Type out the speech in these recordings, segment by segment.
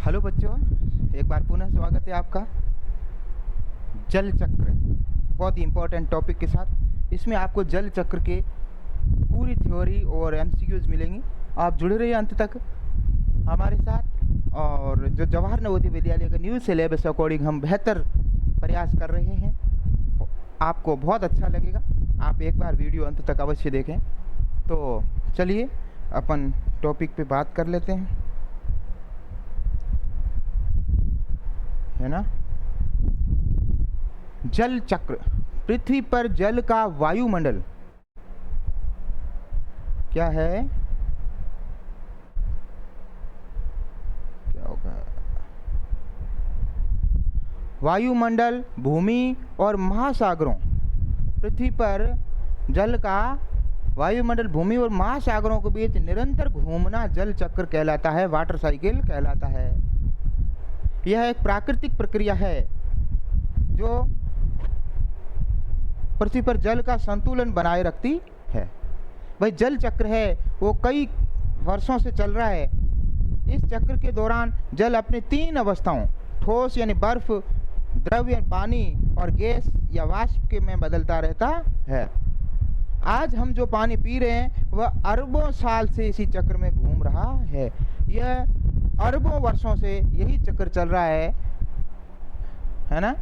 Hello बच्चों, एक बार पुनः स्वागत है आपका जल चक्र। बहुत ही इम्पोर्टेंट टॉपिक के साथ इसमें आपको जल चक्र के पूरी थ्योरी और एमसीक्यूज मिलेंगी। आप जुड़े रहिए अंत तक हमारे साथ। और जो जवाहर नवोदय विद्यालय का न्यू सिलेबस अकॉर्डिंग हम बेहतर प्रयास कर रहे हैं, आपको बहुत अच्छा लगेगा। आप एक बार वीडियो अंत तक अवश्य देखें। तो चलिए अपन टॉपिक पे बात कर लेते हैं, है ना। जल चक्र। पृथ्वी पर जल का वायुमंडल क्या है? क्या होगा? वायुमंडल, भूमि और महासागरों। पृथ्वी पर जल का वायुमंडल, भूमि और महासागरों के बीच निरंतर घूमना जल चक्र कहलाता है, वाटर साइकिल कहलाता है। यह एक प्राकृतिक प्रक्रिया है जो पृथ्वी पर जल का संतुलन बनाए रखती है। भाई जल चक्र है वो कई वर्षों से चल रहा है। इस चक्र के दौरान जल अपनी तीन अवस्थाओं, ठोस यानी बर्फ, द्रव या पानी और गैस या वाष्प के में बदलता रहता है। आज हम जो पानी पी रहे हैं वह अरबों साल से इसी चक्र में घूम रहा है। यह अरबों वर्षों से यही चक्र चल रहा है ना।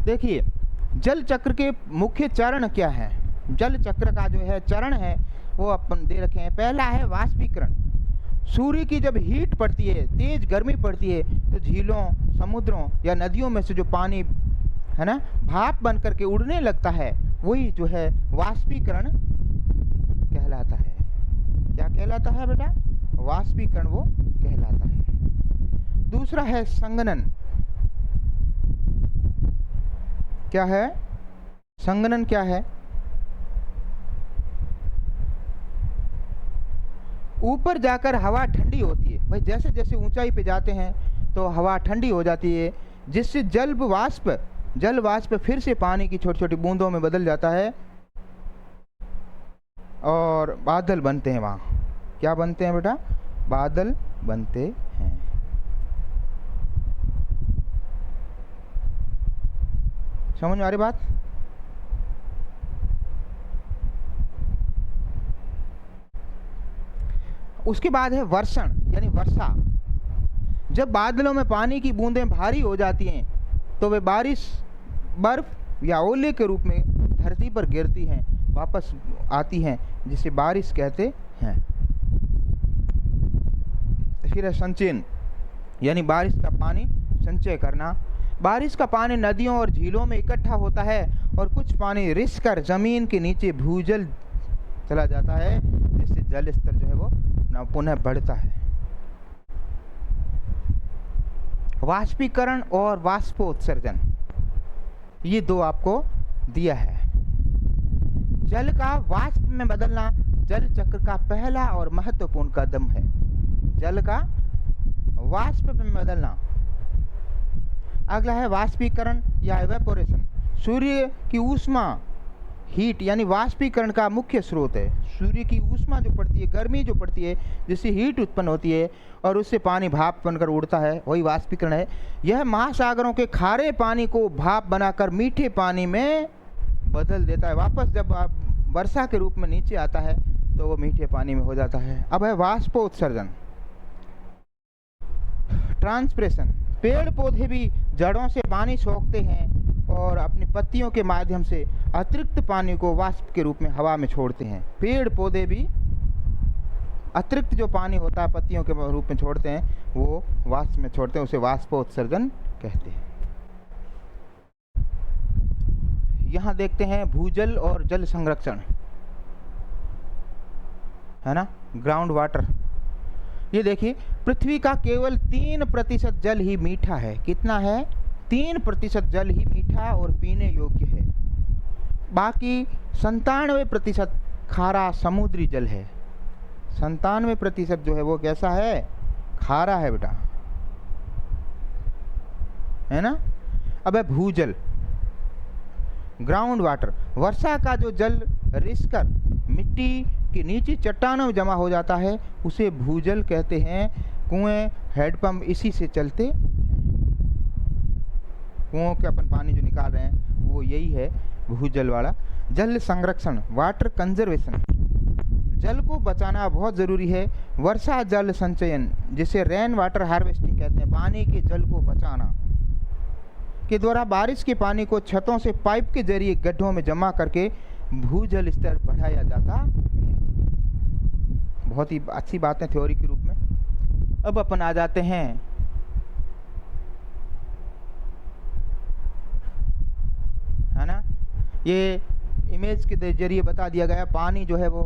देखिए जल चक्र के मुख्य चरण क्या है। जल चक्र का जो है चरण है वो अपन दे रखे हैं। पहला है वाष्पीकरण। सूर्य की जब हीट पड़ती है, तेज गर्मी पड़ती है, तो झीलों, समुद्रों या नदियों में से जो पानी है ना भाप बन करके उड़ने लगता है, वही जो है वाष्पीकरण कहलाता है। क्या कहलाता है बेटा? वाष्पीकरण वो कहलाता है। दूसरा है संघनन। क्या है संघनन? क्या है? ऊपर जाकर हवा ठंडी होती है। भाई जैसे जैसे ऊंचाई पे जाते हैं तो हवा ठंडी हो जाती है, जिससे जल वाष्प फिर से पानी की छोटी छोटी बूंदों में बदल जाता है और बादल बनते हैं। वहाँ क्या बनते हैं बेटा? बादल बनते हैं। समझ में आ रही बात? उसके बाद है वर्षण यानी वर्षा। जब बादलों में पानी की बूंदें भारी हो जाती हैं तो वे बारिश, बर्फ या ओले के रूप में धरती पर गिरती हैं, वापस आती हैं, जिसे बारिश कहते हैं। फिर है संचयन यानी बारिश का पानी संचय करना। बारिश का पानी नदियों और झीलों में इकट्ठा होता है और कुछ पानी रिस कर जमीन के नीचे भूजल चला जाता है, जिससे जल स्तर जो है वो पुनः बढ़ता है। वाष्पीकरण और वाष्पोत्सर्जन, ये दो आपको दिया है। जल का वाष्प में बदलना जल चक्र का पहला और महत्वपूर्ण कदम है। जल का वाष्प में बदलना। अगला है वाष्पीकरण या इवेपोरेशन। सूर्य की ऊष्मा, हीट यानी वाष्पीकरण का मुख्य स्रोत है। सूर्य की ऊष्मा जो पड़ती है, गर्मी जो पड़ती है, जिससे हीट उत्पन्न होती है और उससे पानी भाप बनकर उड़ता है, वही वाष्पीकरण है। यह महासागरों के खारे पानी को भाप बनाकर मीठे पानी में बदल देता है। वापस जब वर्षा के रूप में नीचे आता है तो वो मीठे पानी में हो जाता है। अब है वाष्पोत्सर्जन, ट्रांसप्रेशन। पेड़ पौधे भी जड़ों से पानी सोखते हैं और अपनी पत्तियों के माध्यम से अतिरिक्त पानी को वाष्प के रूप में हवा में छोड़ते हैं। पेड़ पौधे भी अतिरिक्त जो पानी होता है पत्तियों के रूप में छोड़ते हैं, वो वाष्प में छोड़ते हैं, उसे वाष्पोत्सर्जन कहते हैं। यहाँ देखते हैं भूजल और जल संरक्षण, है ना, ग्राउंड वाटर। ये देखिए पृथ्वी का केवल 3% जल ही मीठा है। कितना है? 3% जल ही मीठा और पीने योग्य है। बाकी 97% खारा समुद्री जल है। 97% जो है वो कैसा है? खारा है बेटा, है ना। अब है भूजल, ग्राउंड वाटर। वर्षा का जो जल रिसकर मिट्टी की नीचे चट्टानों में जमा हो जाता है, उसे भूजल कहते हैं। कुएं, हैंडपंप इसी से चलते। कुओं के अपन पानी जो निकाल रहे हैं वो यही है, भूजल वाला। जल संरक्षण, वाटर कंजर्वेशन, जल को बचाना बहुत ज़रूरी है। वर्षा जल संचयन, जिसे रेन वाटर हार्वेस्टिंग कहते हैं, पानी के जल को बचाना के द्वारा बारिश के पानी को छतों से पाइप के जरिए गड्ढों में जमा करके भूजल स्तर बढ़ाया जाता है। बहुत ही अच्छी बात है थ्योरी के रूप में। अब अपन आ जाते हैं है ना, ये इमेज के जरिए बता दिया गया। पानी जो है वो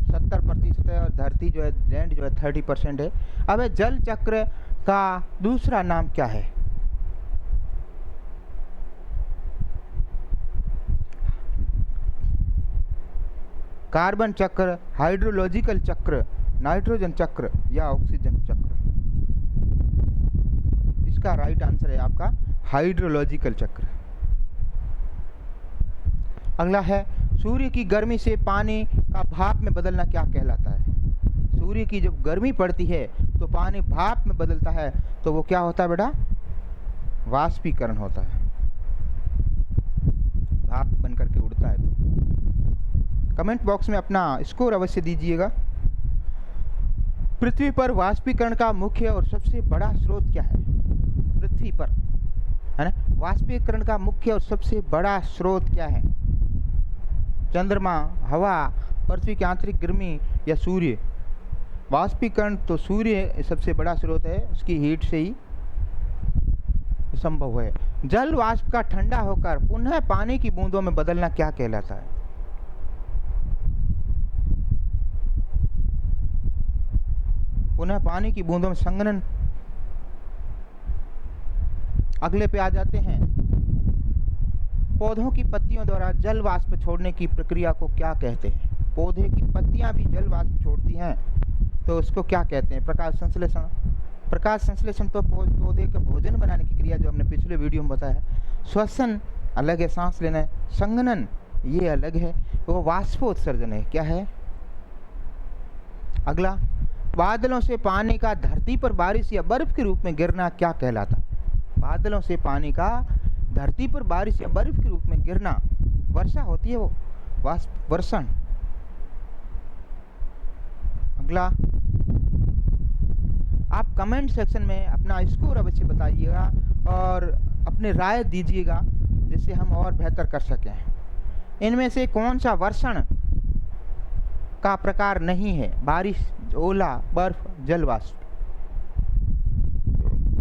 70% है और धरती जो है, लैंड जो है 30% है। अब जल चक्र का दूसरा नाम क्या है? कार्बन चक्र, हाइड्रोलॉजिकल चक्र, नाइट्रोजन चक्र या ऑक्सीजन चक्र। इसका राइट आंसर है आपका हाइड्रोलॉजिकल चक्र। अगला है, सूर्य की गर्मी से पानी का भाप में बदलना क्या कहलाता है? सूर्य की जब गर्मी पड़ती है तो पानी भाप में बदलता है, तो वो क्या होता है बेटा? वाष्पीकरण होता है। भाप बन करके उड़ता है। तो कमेंट बॉक्स में अपना स्कोर अवश्य दीजिएगा। पृथ्वी पर वाष्पीकरण का मुख्य और सबसे बड़ा स्रोत क्या है? पृथ्वी पर, है ना, वाष्पीकरण का मुख्य और सबसे बड़ा स्रोत क्या है? चंद्रमा, हवा, पृथ्वी की आंतरिक गर्मी या सूर्य? वाष्पीकरण तो सूर्य सबसे बड़ा स्रोत है, उसकी हीट से ही संभव है। जल वाष्प का ठंडा होकर पुनः पानी की बूंदों में बदलना क्या कहलाता है? पुनः पानी की बूंदों में संघनन। अगले पे आ जाते हैं, पौधों की पत्तियों द्वारा जल वाष्प छोड़ने की प्रक्रिया को क्या कहते हैं? पौधे की पत्तियां भी जल वाष्प छोड़ती हैं, तो उसको क्या कहते हैं? प्रकाश संश्लेषण। प्रकाश संश्लेषण तो पौधे का भोजन बनाने की क्रिया, जो हमने पिछले वीडियो में बताया है। श्वसन अलग है, सांस लेना है। संघनन ये अलग है, वो वाष्पोत्सर्जन है। क्या है? अगला, बादलों से पानी का धरती पर बारिश या बर्फ के रूप में गिरना क्या कहलाता है? बादलों से पानी का धरती पर बारिश या बर्फ के रूप में गिरना, वर्षा होती है, वो वर्षण। अगला, आप कमेंट सेक्शन में अपना स्कोर अवश्य बताइएगा और अपनी राय दीजिएगा, जिससे हम और बेहतर कर सकें। इनमें से कौन सा वर्षण का प्रकार नहीं है? बारिश, ओला, बर्फ, जलवाष्प।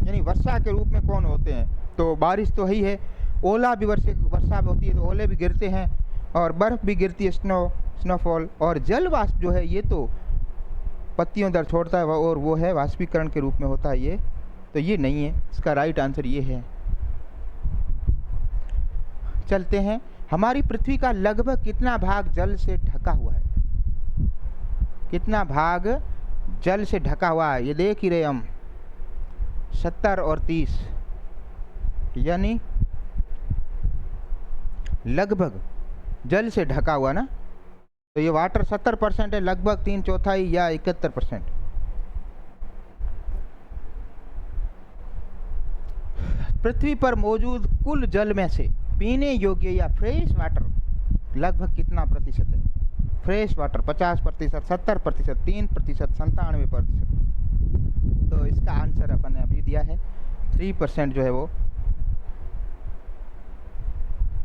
यानी वर्षा के रूप में कौन होते हैं? तो बारिश तो ही है, ओला भी वर्षा में होती है, तो ओले भी गिरते हैं, और बर्फ भी गिरती है, स्नोफॉल। और जलवाष्प जो है ये तो पत्तियों दर छोड़ता है, और वो है वाष्पीकरण के रूप में होता है ये। तो ये नहीं है, इसका राइट आंसर ये है। चलते हैं, हमारी पृथ्वी का लगभग कितना भाग जल से ढका हुआ है? कितना भाग जल से ढका हुआ है? ये देख ही रहे हम, 70 और 30, यानी लगभग जल से ढका हुआ ना। तो ये वाटर 70% है, लगभग 3/4 या 71%। पृथ्वी पर मौजूद कुल जल में से पीने योग्य या फ्रेश वाटर लगभग कितना प्रतिशत है? Fresh water 50%, 70%, 3%, 97%। तो इसका आंसर अपन ने अभी दिया है 3% जो है वो।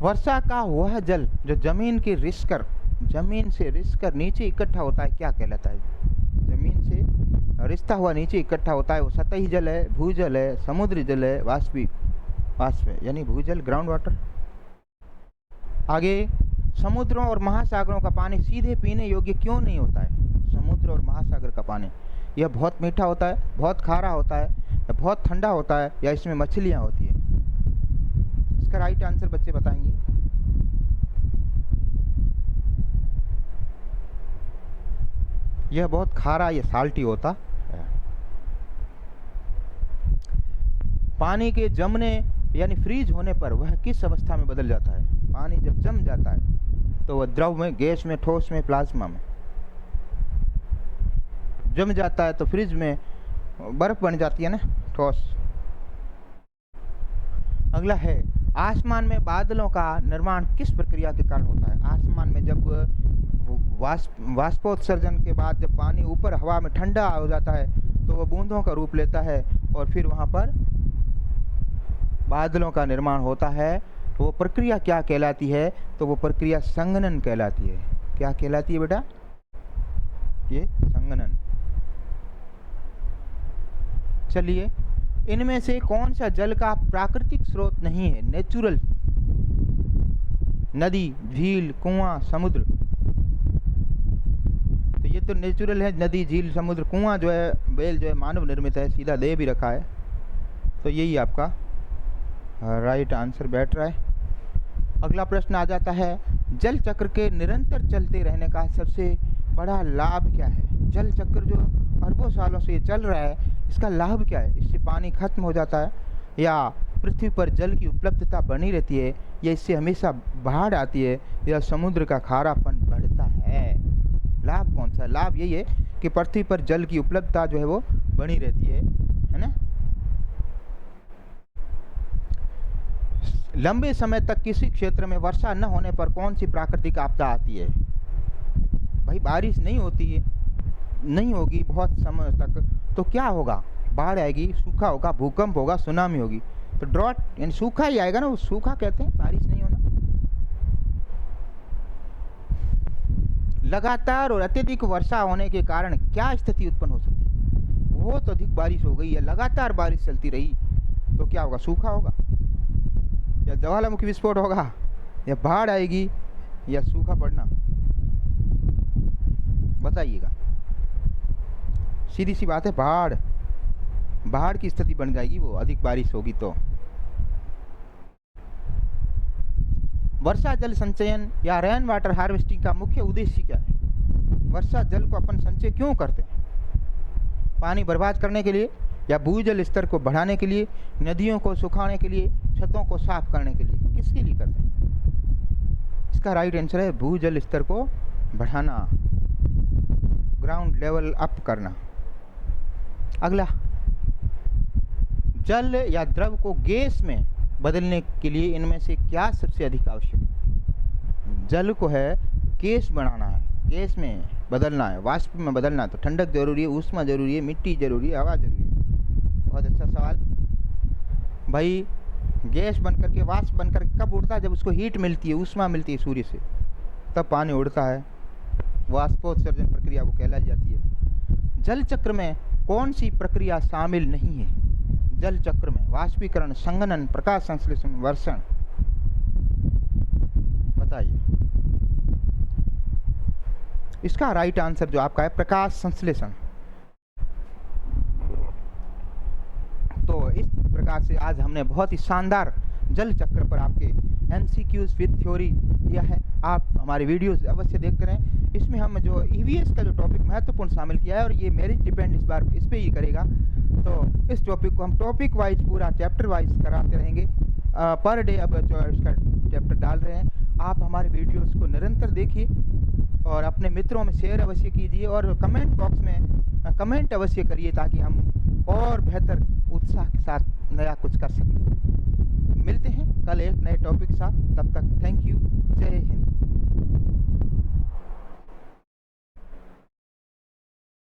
वर्षा का वह जल जो जमीन से रिसकर नीचे इकट्ठा होता है क्या कहलाता है? जमीन से रिसता हुआ नीचे इकट्ठा होता है, वो सतही जल है, भूजल है, समुद्री जल है, वाष्प है, यानी भूजल, ग्राउंड वाटर। आगे, समुद्रों और महासागरों का पानी सीधे पीने योग्य क्यों नहीं होता है? समुद्र और महासागर का पानी यह बहुत मीठा होता है, बहुत खारा होता है, या बहुत ठंडा होता है, या इसमें मछलियाँ होती है? इसका राइट आंसर बच्चे बताएंगे। यह बहुत खारा या साल्टी होता है। पानी के जमने यानी फ्रीज होने पर वह किस अवस्था में बदल जाता है? पानी जब जम जाता है तो वह द्रव में, गैस में, ठोस में, प्लाज्मा में जम जाता है, तो फ्रिज में बर्फ बन जाती है ना, ठोस। अगला है, आसमान में बादलों का निर्माण किस प्रक्रिया के कारण होता है? आसमान में जब वाष्पोत्सर्जन के बाद जब पानी ऊपर हवा में ठंडा हो जाता है तो वह बूंदों का रूप लेता है और फिर वहाँ पर बादलों का निर्माण होता है। वो प्रक्रिया क्या कहलाती है? तो वो प्रक्रिया संघनन कहलाती है। क्या कहलाती है बेटा? ये संघनन। चलिए, इनमें से कौन सा जल का प्राकृतिक स्रोत नहीं है? नेचुरल। नदी, झील, कुआं, समुद्र। तो ये तो नेचुरल है, नदी, झील, समुद्र। कुआं जो है, वेल जो है मानव निर्मित है, सीधा दे भी रखा है। तो यही आपका राइट आंसर बैठ रहा है। अगला प्रश्न आ जाता है, जल चक्र के निरंतर चलते रहने का सबसे बड़ा लाभ क्या है? जल चक्र जो अरबों सालों से ये चल रहा है, इसका लाभ क्या है? इससे पानी खत्म हो जाता है, या पृथ्वी पर जल की उपलब्धता बनी रहती है, या इससे हमेशा बाढ़ आती है, या समुद्र का खारापन बढ़ता है? लाभ कौन सा? लाभ यही है कि पृथ्वी पर जल की उपलब्धता जो है वो बनी रहती है ना। लंबे समय तक किसी क्षेत्र में वर्षा न होने पर कौन सी प्राकृतिक आपदा आती है? भाई बारिश नहीं होती है, नहीं होगी बहुत समय तक, तो क्या होगा? बाढ़ आएगी, सूखा होगा, भूकंप होगा, सुनामी होगी। तो ड्रॉट यानी सूखा ही आएगा ना, वो सूखा कहते हैं बारिश नहीं होना। लगातार और अत्यधिक वर्षा होने के कारण क्या स्थिति उत्पन्न हो सकती है? बहुत अधिक बारिश हो गई है, लगातार बारिश चलती रही, तो क्या होगा? सूखा होगा, या ज्वालामुखी विस्फोट होगा, या बाढ़ आएगी, या सूखा पड़ना? बताइएगा। सीधी सी बात है, बाढ़ की स्थिति बन जाएगी वो, अधिक बारिश होगी तो। वर्षा जल संचयन या रेन वाटर हार्वेस्टिंग का मुख्य उद्देश्य क्या है? वर्षा जल को अपन संचय क्यों करते हैं? पानी बर्बाद करने के लिए, या भूजल स्तर को बढ़ाने के लिए, नदियों को सुखाने के लिए, छतों को साफ करने के लिए? किसके लिए करते हैं? इसका राइट आंसर है भूजल स्तर को बढ़ाना, ग्राउंड लेवल अप करना। अगला, जल या द्रव को गैस में बदलने के लिए इनमें से क्या सबसे अधिक आवश्यक है? जल को है गैस बनाना है, गैस में बदलना है, वाष्प में बदलना है, तो ठंडक जरूरी है, ऊष्मा जरूरी है, मिट्टी जरूरी है, हवा जरूरी है। बहुत अच्छा सवाल भाई। गैस बनकर के, वाष्प बनकर कब उड़ता है? जब उसको हीट मिलती है, ऊष्मा मिलती है सूर्य से, तब पानी उड़ता है। वाष्पोत्सर्जन प्रक्रिया वो कहलाई जाती है। जल चक्र में कौन सी प्रक्रिया शामिल नहीं है? जल चक्र में वाष्पीकरण, संघनन, प्रकाश संश्लेषण, वर्षण। बताइए। इसका राइट आंसर जो आपका है प्रकाश संश्लेषण। तो इस प्रकार से आज हमने बहुत ही शानदार जल चक्र पर आपके MCQs विद थ्योरी दिया है। आप हमारे वीडियोस अवश्य देखते रहें। इसमें हम जो EVS का जो टॉपिक महत्वपूर्ण शामिल किया है, और ये मेरिट डिपेंड इस बार इस पे ही करेगा, तो इस टॉपिक को हम टॉपिक वाइज, पूरा चैप्टर वाइज कराते रहेंगे। पर डे अब जो इसका चैप्टर डाल रहे हैं। आप हमारे वीडियोस को निरंतर देखिए और अपने मित्रों में शेयर अवश्य कीजिए, और कमेंट बॉक्स में कमेंट अवश्य करिए, ताकि हम और बेहतर उत्साह के साथ नया कुछ कर सकें। मिलते हैं कल एक नए टॉपिक के साथ। तब तक थैंक यू। जय हिंद।